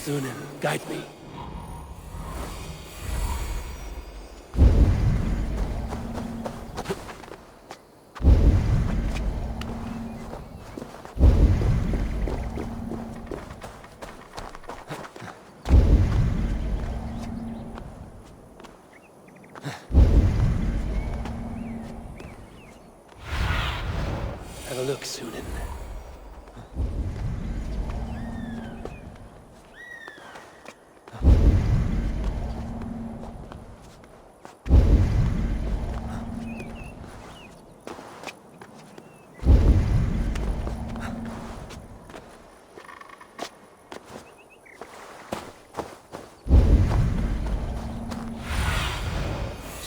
Sunan, guide me. Have a look, Sunan.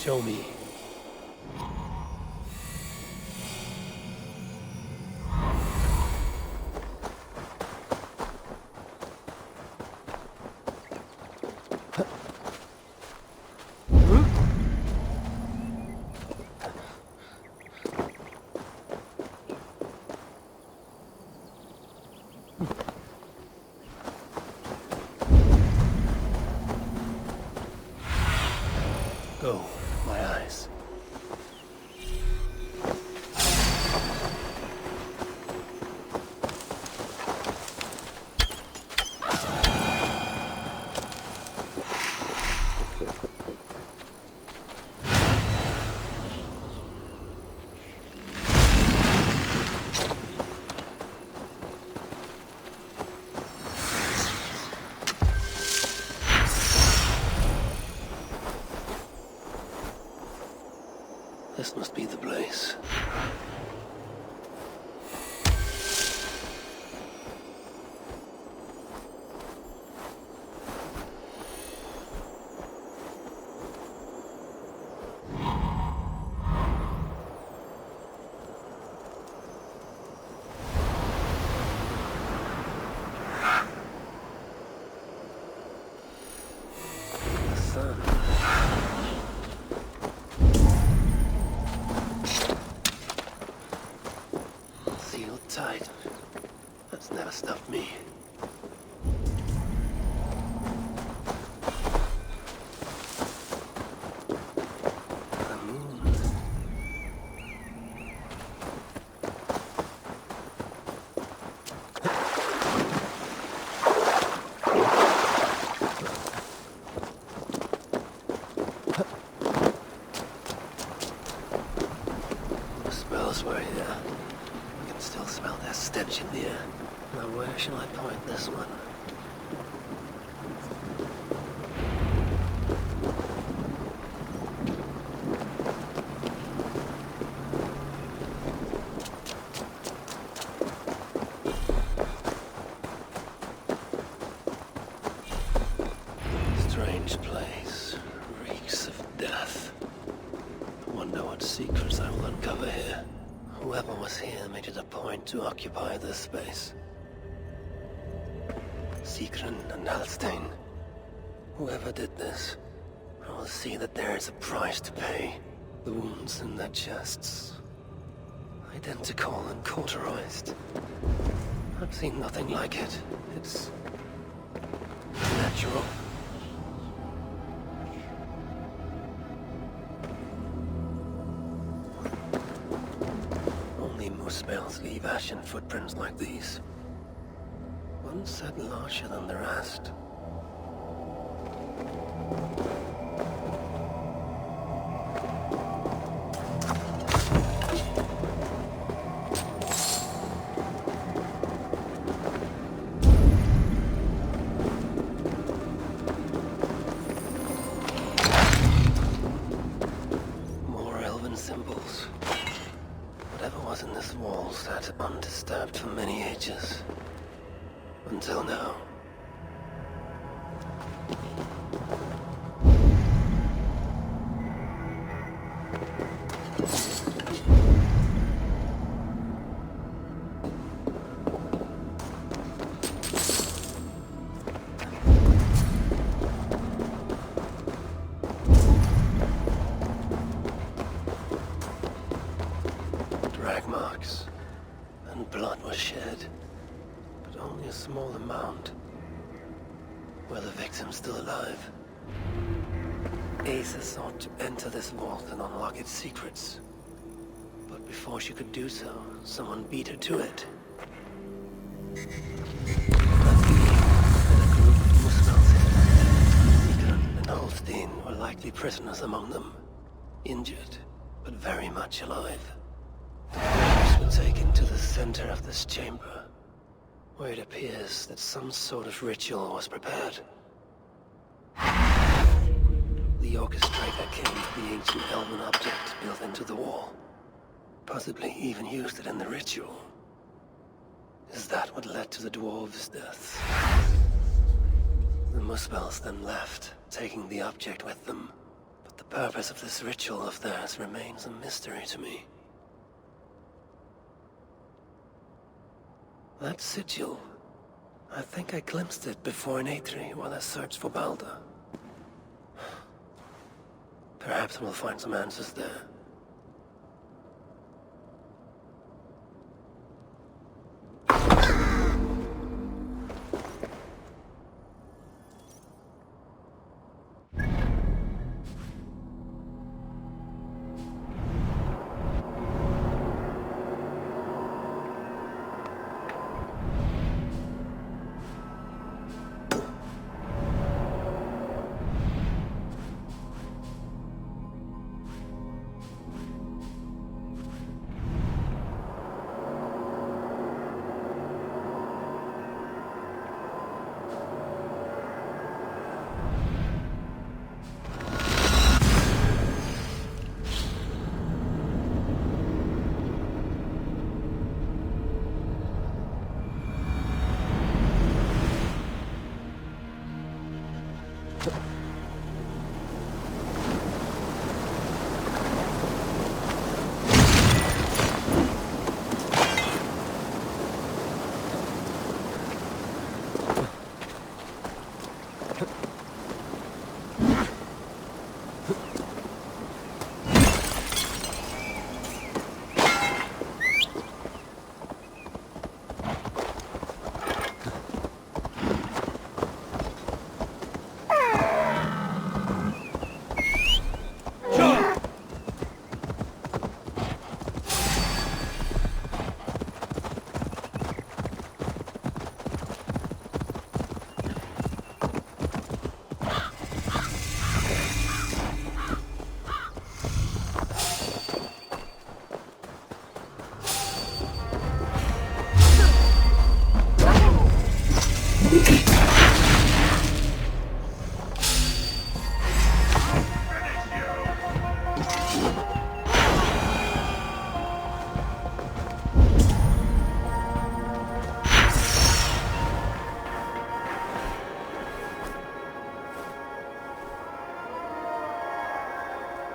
Show me. Go, my eyes. This must be the place. The sun. Tight. That's never stopped me. The moon. The smells were here. I can still smell their stench in the air. Now where shall I point this one? Strange place. Reeks of death. I wonder what secrets I will uncover here. Whoever was here made it a point to occupy this space. Sigrun and Halstein. Whoever did this, I will see that there is a price to pay. The wounds in their chests. Identical and cauterized. I've seen nothing like it. It's natural. Moose males leave ashen footprints like these. One said larger than the rest. More elven symbols. Whatever was in this wall sat undisturbed for many ages. Until now. Drag marks, and blood was shed, but only a small amount. Were the victims still alive? Asa sought to enter this vault and unlock its secrets. But before she could do so, someone beat her to it. That being and a group of Muspels. Deacon and Holstein were likely prisoners among them. Injured, but very much alive. The prisoners were taken to the center of this chamber, where it appears that some sort of ritual was prepared. The orchestrator came to the ancient elven object built into the wall. Possibly even used it in the ritual. Is that what led to the dwarves' deaths? The Muspels then left, taking the object with them. But the purpose of this ritual of theirs remains a mystery to me. That sigil. I think I glimpsed it before in Aetri while I searched for Balder. Perhaps we'll find some answers there.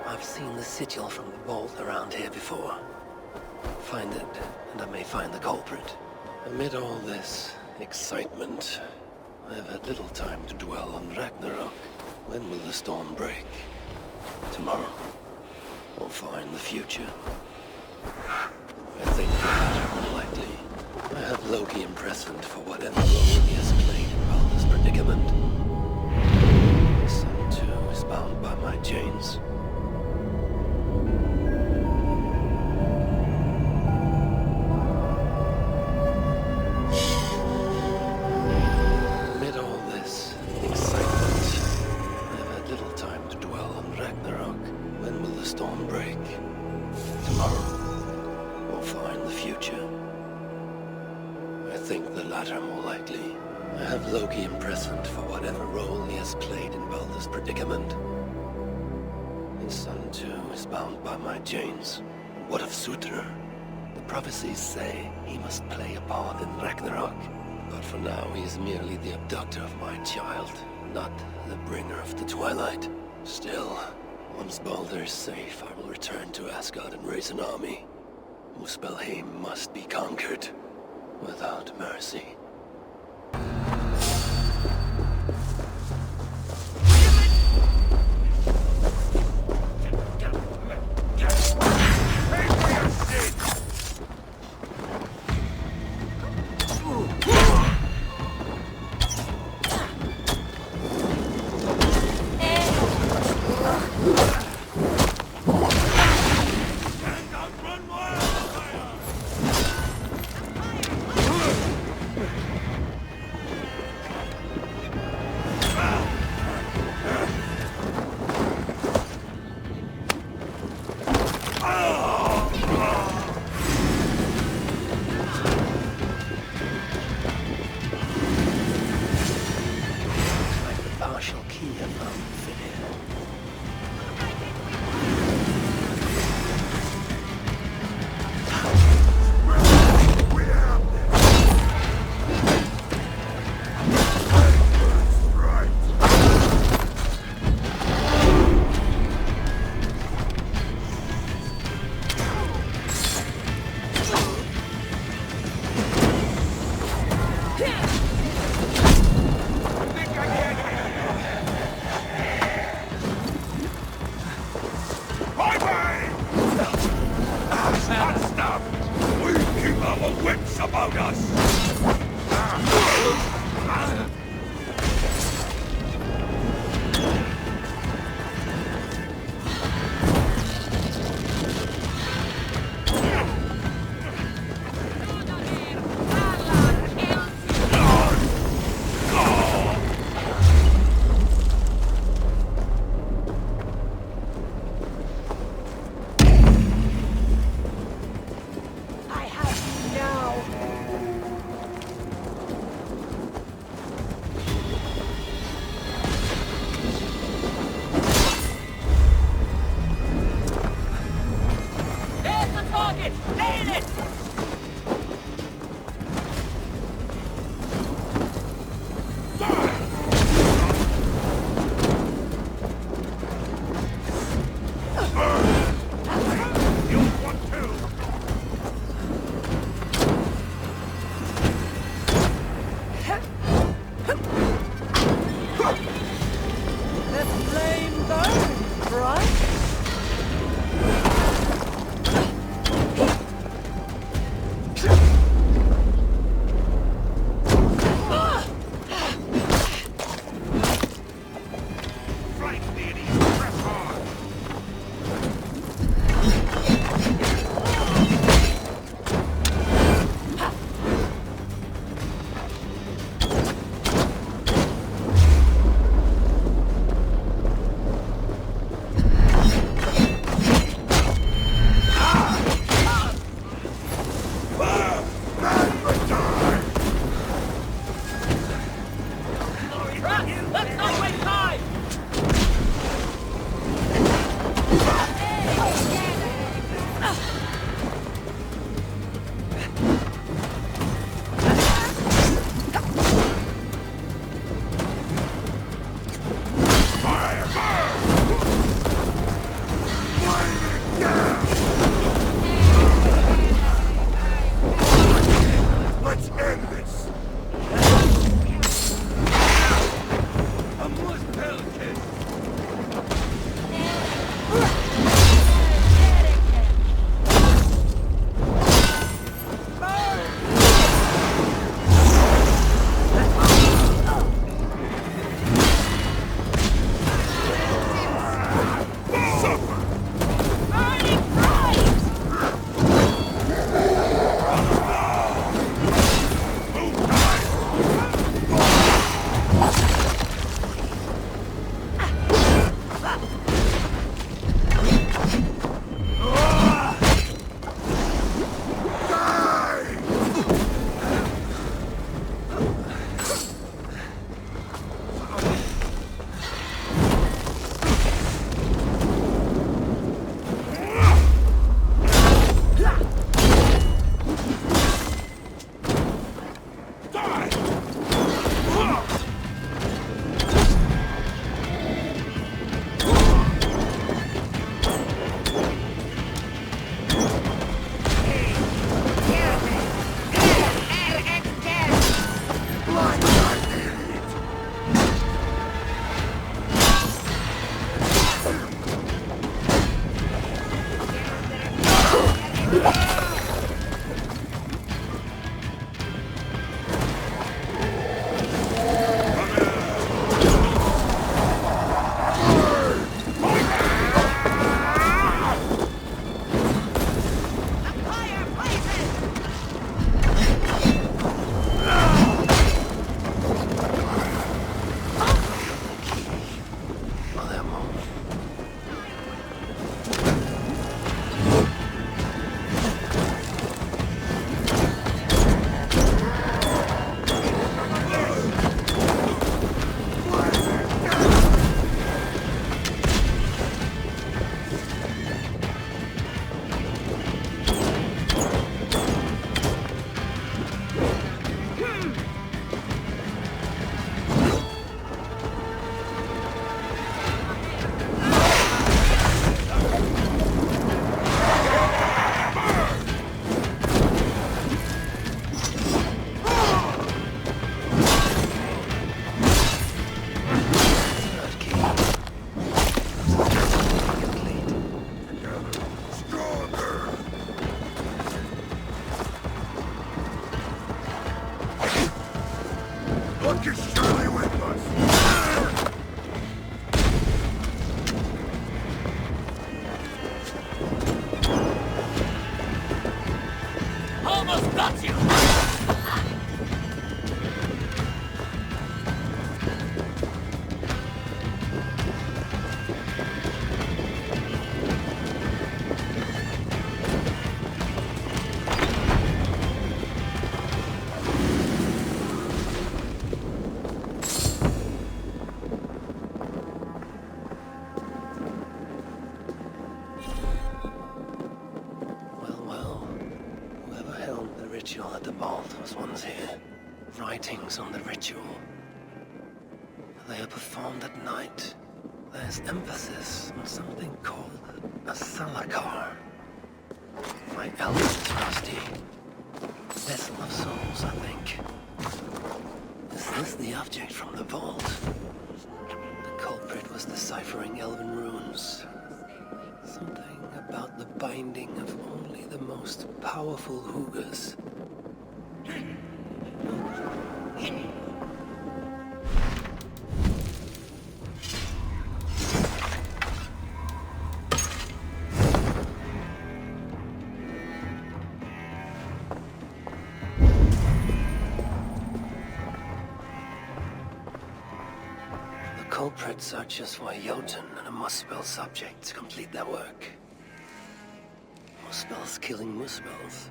I've seen the sigil from the vault around here before. Find it, and I may find the culprit. Amid all this excitement, I have had little time to dwell on Ragnarok. When will the storm break? Tomorrow. Or far in the future? I think the latter more likely. I have Loki imprisoned for whatever role he has played in Balder's predicament. The sun, too, is bound by my chains. Loki imprisoned for whatever role he has played in Balder's predicament. His son, too, is bound by my chains. What of Surtr? The prophecies say he must play a part in Ragnarok. But for now, he is merely the abductor of my child, not the bringer of the Twilight. Still, once Balder is safe, I will return to Asgard and raise an army. Muspelheim must be conquered without mercy. I have you now. ritual at the vault was once here. Writings on the ritual. They are performed at night. There's emphasis on something called a salakar. My eldest rusty. Vessel of souls, I think. Is this the object from the vault? The culprit was deciphering elven runes. Something about the binding of only the most powerful Hoogers. Culprits are just for a Jotun and a Muspel subject to complete their work. Muspels killing Muspels.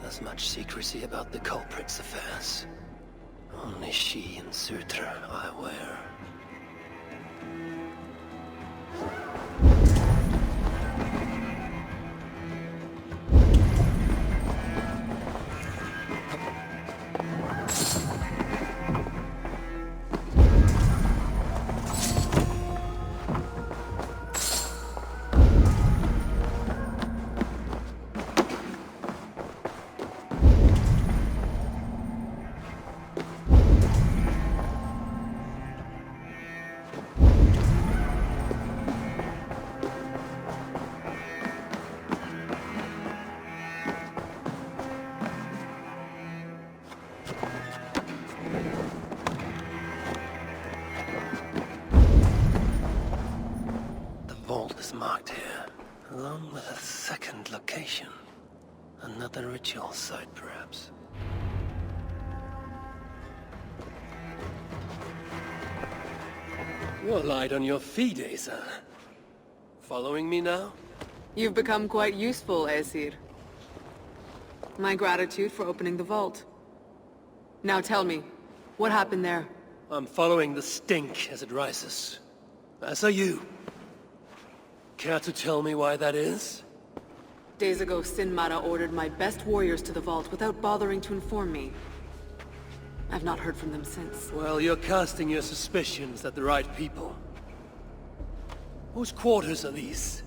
There's much secrecy about the culprit's affairs. Only she and Sutra are aware. Is marked here, along with a second location. Another ritual site, perhaps. You're light on your feet, Asa. Following me now? You've become quite useful, Aesir. My gratitude for opening the vault. Now tell me, what happened there? I'm following the stink as it rises. As are you. Care to tell me why that is? Days ago, Sinmara ordered my best warriors to the vault without bothering to inform me. I've not heard from them since. Well, you're casting your suspicions at the right people. Whose quarters are these?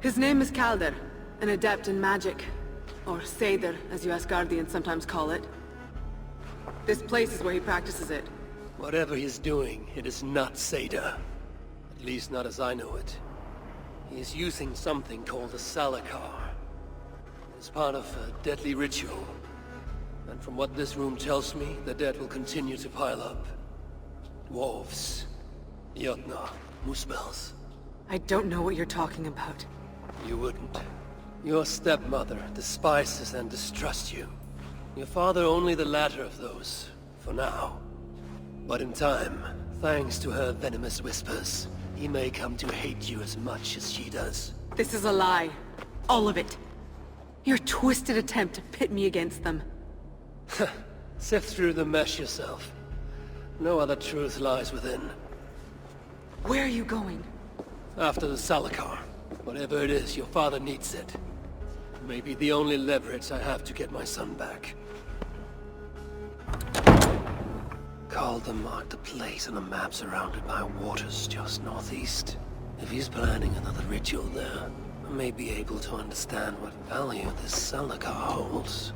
His name is Kalder, an adept in magic. Or Seidr, as you Asgardians sometimes call it. This place is where he practices it. Whatever he's doing, it is not Seidr. At least not as I know it. He is using something called a salakar. It's part of a deadly ritual. And from what this room tells me, the dead will continue to pile up. Dwarves, Jotnar, Muspels. I don't know what you're talking about. You wouldn't. Your stepmother despises and distrusts you. Your father only the latter of those, for now. But in time, thanks to her venomous whispers, he may come to hate you as much as she does. This is a lie. All of it. Your twisted attempt to pit me against them. Sift through the mesh yourself. No other truth lies within. Where are you going? After the salakar. Whatever it is, your father needs it. It may be the only leverage I have to get my son back. Calder marked a place on a map surrounded by waters just northeast. If he's planning another ritual there, I may be able to understand what value this salakar holds.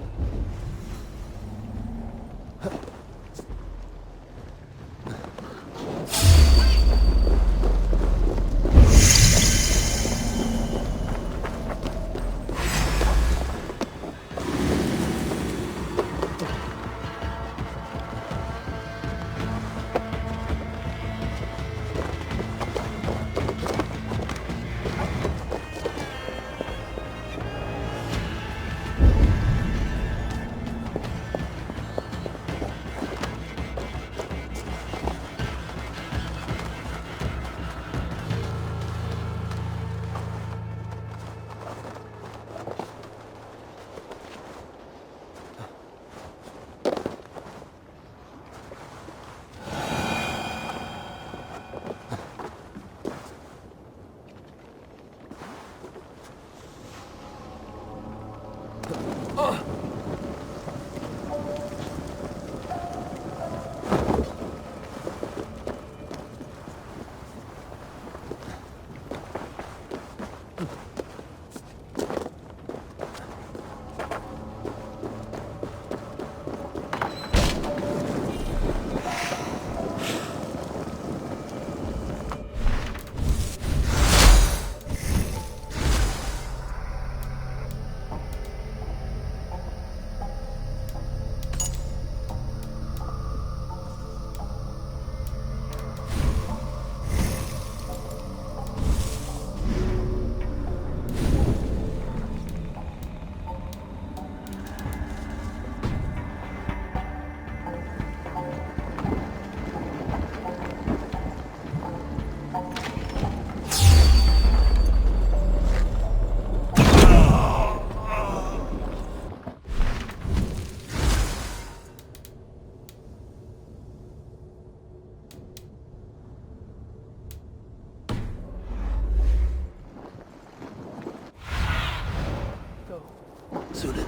Sunan.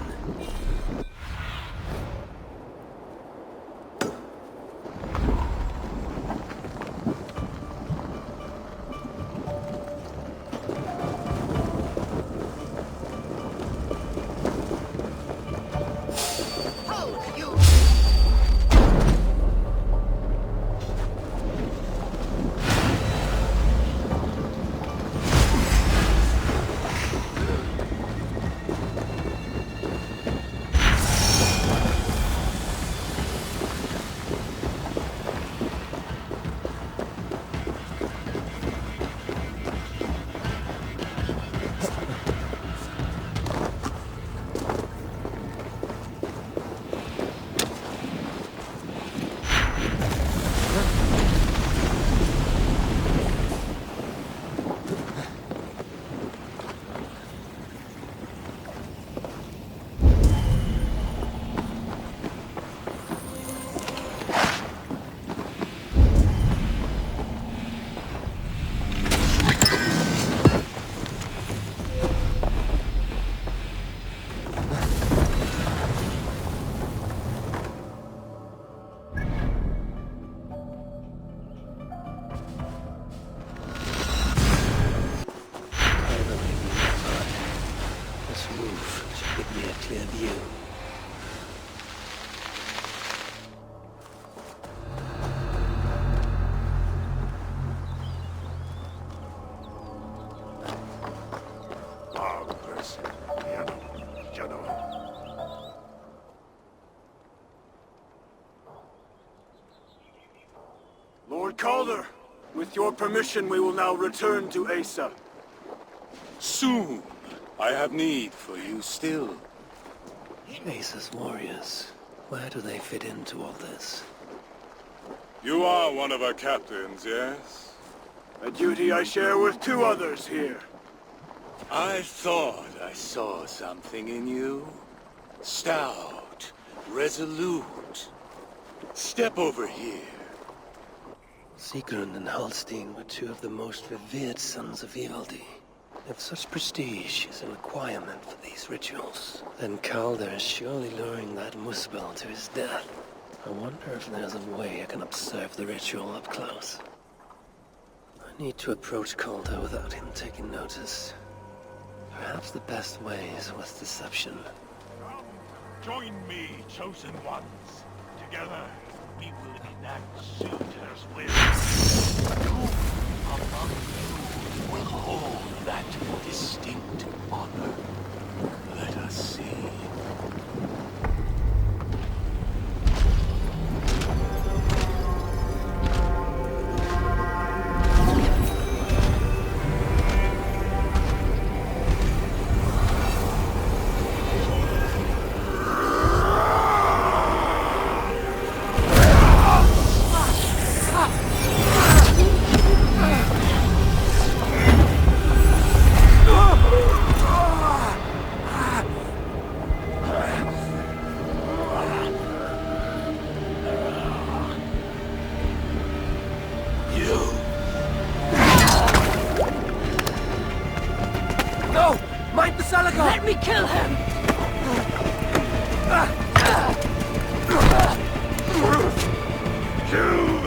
Clear view. Lord Calder, with your permission, we will now return to Asa. Soon. I have need for you still. Asa's warriors. Where do they fit into all this? You are one of our captains, yes? A duty I share with two others here. I thought I saw something in you. Stout, resolute. Step over here. Sigrun and Halstein were two of the most revered sons of Ivaldi. If such prestige is a requirement for these rituals, then Calder is surely luring that Muspel to his death. I wonder if there's a way I can observe the ritual up close. I need to approach Calder without him taking notice. Perhaps the best way is with deception. Come, join me, chosen ones. Together, we will enact Suter's will. Who among you will hold that distinct honor? Let us see.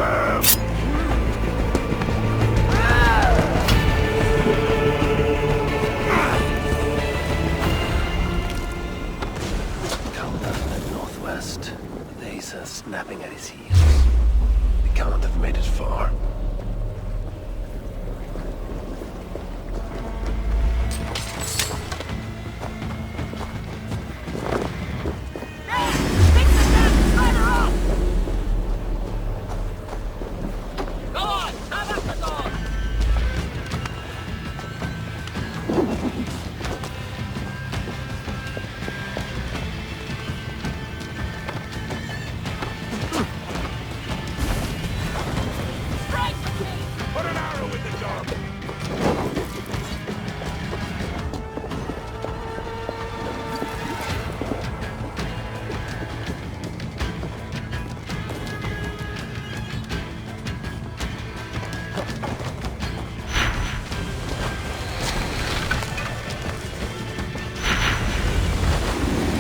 them! Calder fled northwest, with Asa snapping at his heels. He can't have made it far. Put an arrow in the dog!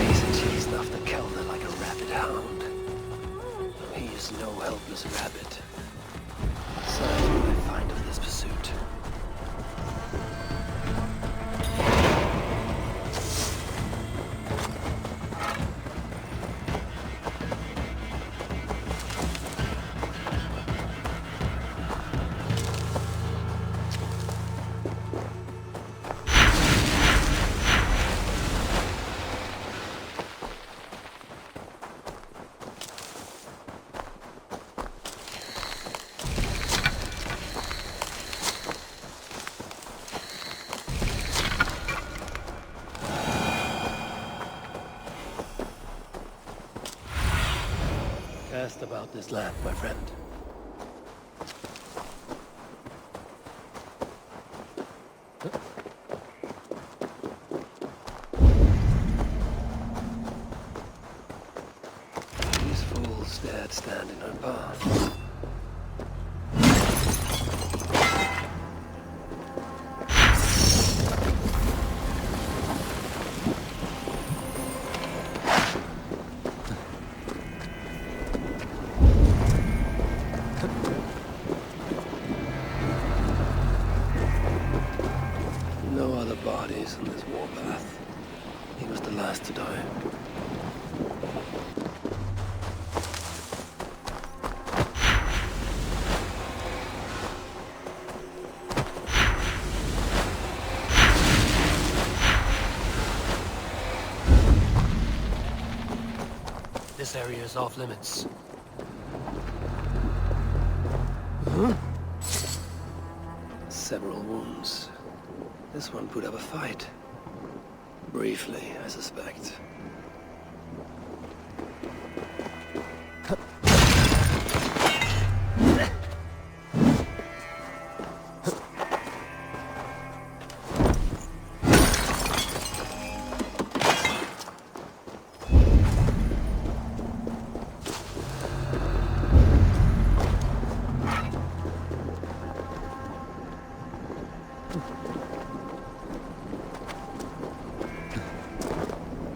Asa chased after Calder like a rabid hound. He is no helpless rabbit. Such what I find of this pursuit. Cast about this land, my friend. These fools dared stand in our path. No other bodies on this warpath. He was the last to die. This area is off limits. Huh? Several wounds. This one put up a fight. Briefly, I suspect.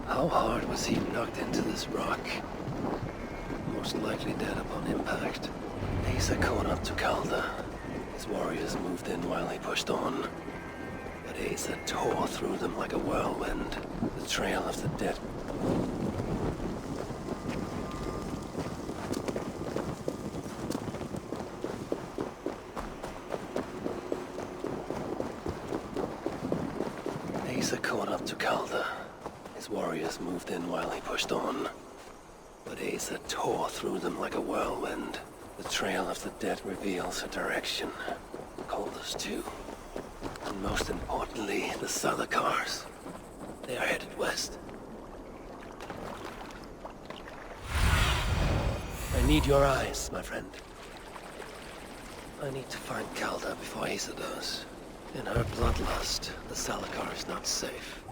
How hard was he knocked into this rock? Most likely dead upon impact. Asa caught up to Calder. His warriors moved in while he pushed on. But Asa tore through them like a whirlwind. The trail of the dead. Asa caught up to Calder. His warriors moved in while he pushed on. But Asa tore through them like a whirlwind. The trail of the dead reveals a direction. Calder's too. And most importantly, the Salakars. They are headed west. I need your eyes, my friend. I need to find Calder before Asa does. In her bloodlust, the Salakar is not safe.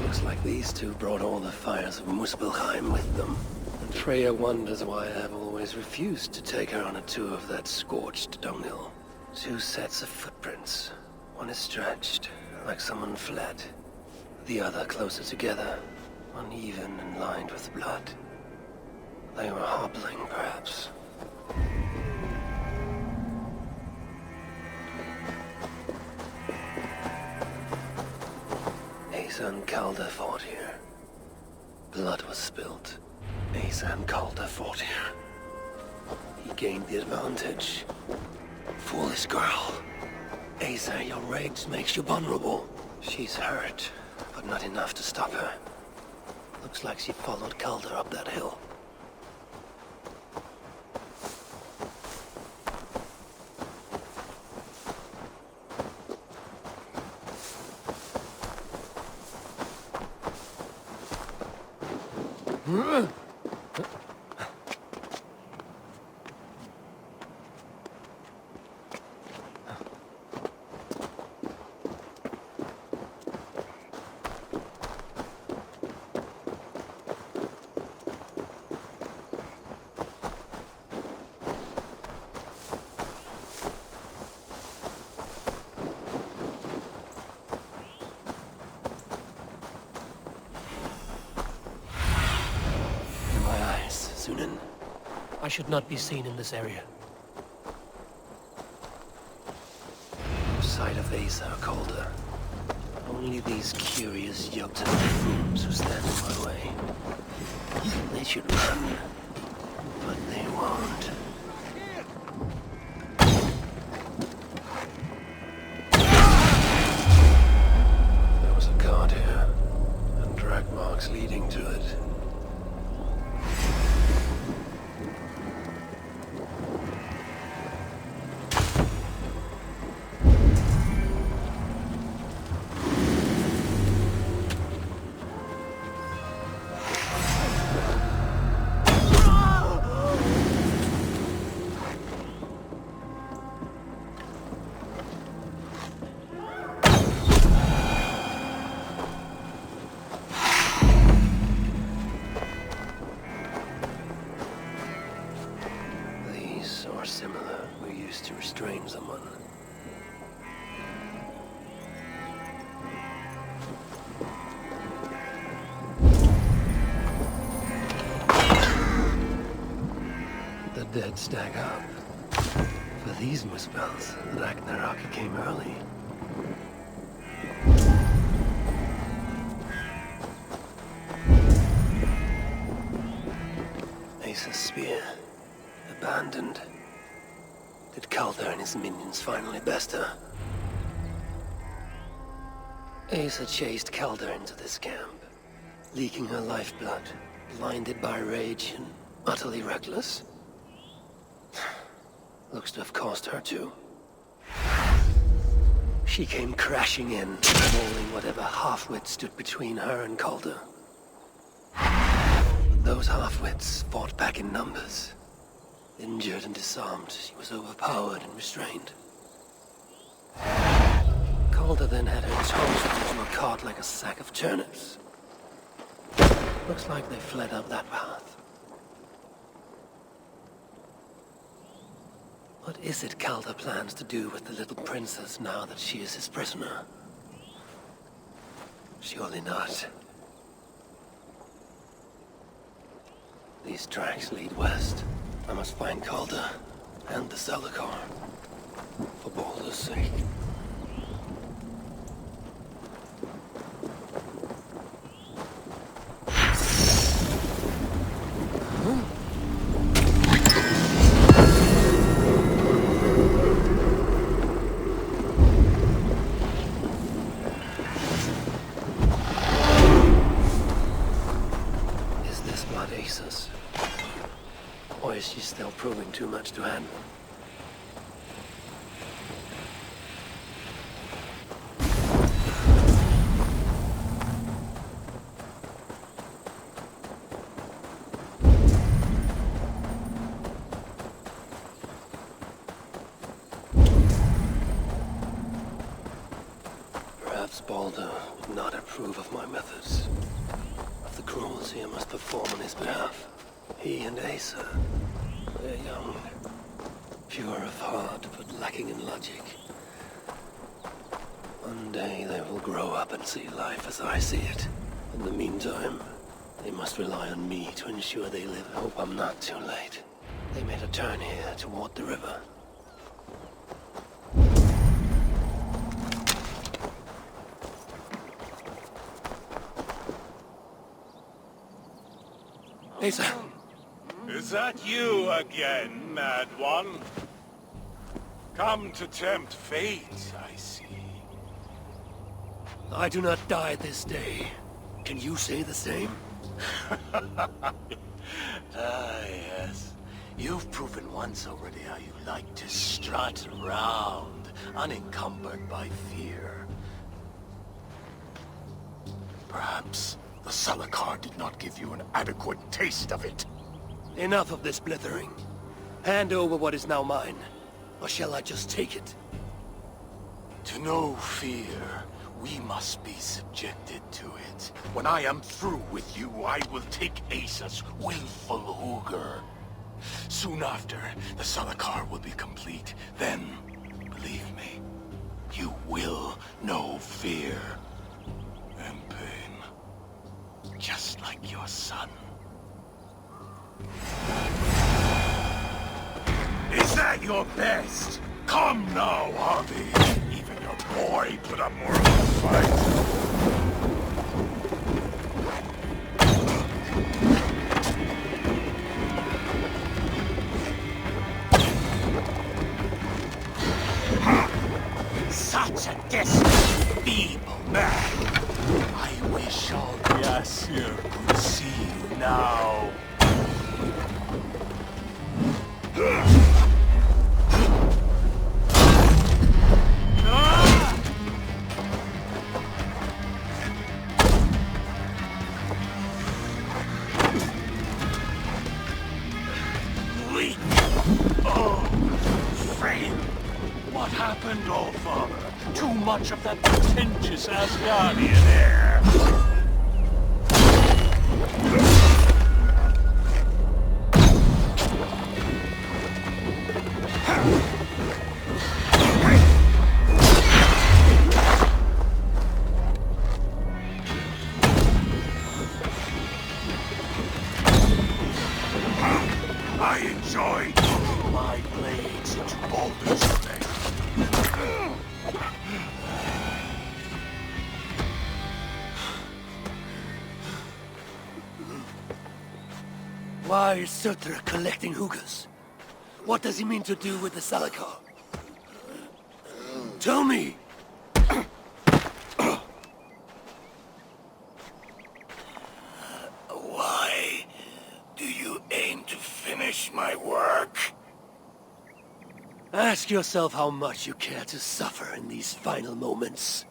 Looks like these two brought all the fires of Muspelheim with them. And Freya wonders why I have always refused to take her on a tour of that scorched dunghill. 2 sets of footprints. One is stretched, like someone fled. The other closer together, uneven and lined with blood. They were hobbling, perhaps. Asa and Calder fought here. Blood was spilled. Asa and Calder fought here. He gained the advantage. Foolish girl. Asa, your rage makes you vulnerable. She's hurt, but not enough to stop her. Looks like she followed Calder up that hill. I should not be seen in this area. No sight of Asa or Calder. Only these curious yoked buffoons who stand in my way. They should run, but they won't. There was a cart here, and drag marks leading to it. Or similar, were used to restrain someone. The dead stack up. For these muspels, Ragnarok came early. Asa's spear. Abandoned. Did Calder and his minions finally best her? Asa chased Calder into this camp, leaking her lifeblood, blinded by rage and utterly reckless. Looks to have cost her too. She came crashing in, mauling whatever half-wit stood between her and Calder. But those half-wits fought back in numbers. Injured and disarmed, she was overpowered and restrained. Calder then had her tossed into a cart like a sack of turnips. Looks like they fled up that path. What is it Calder plans to do with the little princess now that she is his prisoner? Surely not. These tracks lead west. I must find Calder and the Zalakar, for Baldur's sake. Is this blood Asa's? Or is she still proving too much to handle? Perhaps Baldur would not approve of my methods, of the cruelty I must perform on his behalf. He and Asa, they're young, pure of heart, but lacking in logic. One day they will grow up and see life as I see it. In the meantime, They must rely on me to ensure they live. Hope I'm not too late. They made a turn here toward the river. Asa! Is that you again, Mad One? Come to tempt fate, I see. I do not die this day. Can you say the same? Ah, yes. You've proven once already how you like to strut around, unencumbered by fear. Perhaps the Salakar did not give you an adequate taste of it. Enough of this blithering. Hand over what is now mine, or shall I just take it? To know fear, we must be subjected to it. When I am through with you, I will take Asa's willful Hooger. Soon after, the Salakar will be complete. Then, believe me, you will know fear and pain. Just like your son. Is that your best? Come now, Harvey. Even your boy put up more of a fight. Such a distant, feeble man. I wish all the Asir could see you now. Weak. Oh, friend. What happened, old father? Too much of that pretentious Asgardian air. I enjoy putting my blades into Baldur's face. Why is Surtur collecting hookahs? What does he mean to do with the Salakar? Tell me! Why do you aim to finish my work? Ask yourself how much you care to suffer in these final moments.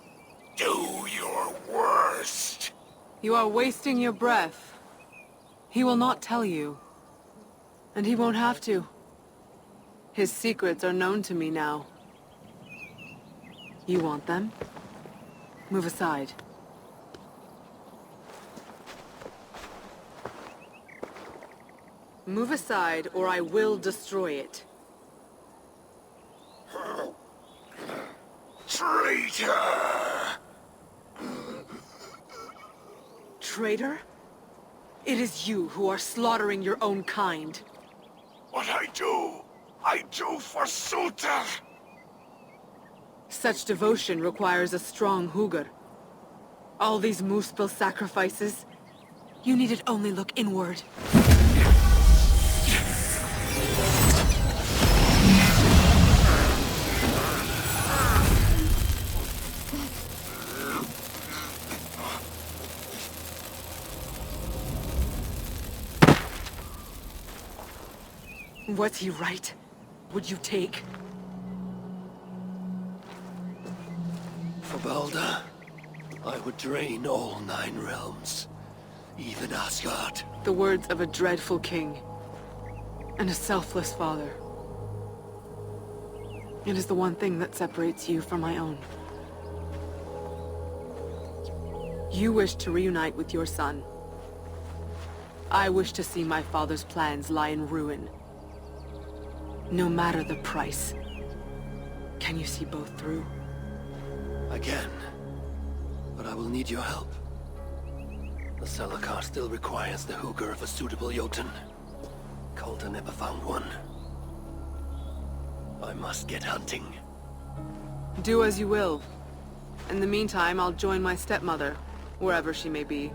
Do your worst. You are wasting your breath. He will not tell you. And he won't have to. His secrets are known to me now. You want them? Move aside. Move aside, or I will destroy it. Traitor! Traitor? It is you who are slaughtering your own kind. What I do for Surtur! Such devotion requires a strong Hugr. All these Muspel sacrifices, you needed only look inward. Was he right? Would you take? For Balder, I would drain all 9 realms. Even Asgard. The words of a dreadful king. And a selfless father. It is the one thing that separates you from my own. You wish to reunite with your son. I wish to see my father's plans lie in ruin. No matter the price. Can you see both through? I can. But I will need your help. The Salakar still requires the hooker of a suitable Jotun. Calder never found one. I must get hunting. Do as you will. In the meantime, I'll join my stepmother, wherever she may be.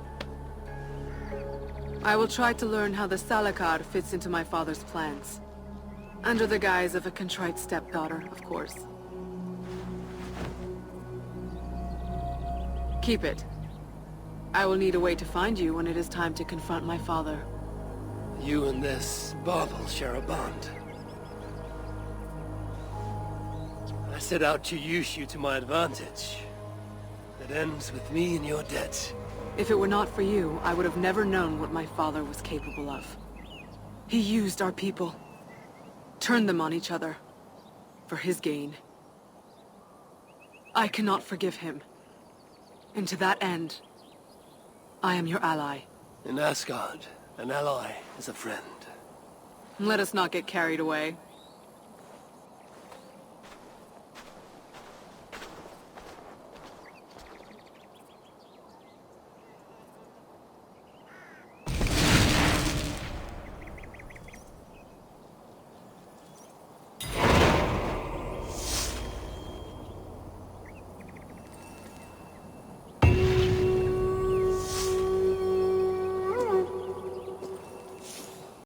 I will try to learn how the Salakar fits into my father's plans. Under the guise of a contrite stepdaughter, of course. Keep it. I will need a way to find you when it is time to confront my father. You and this bauble share a bond. I set out to use you to my advantage. It ends with me in your debt. If it were not for you, I would have never known what my father was capable of. He used our people. Turned them on each other. For his gain. I cannot forgive him. And to that end, I am your ally. In Asgard, an ally is a friend. Let us not get carried away.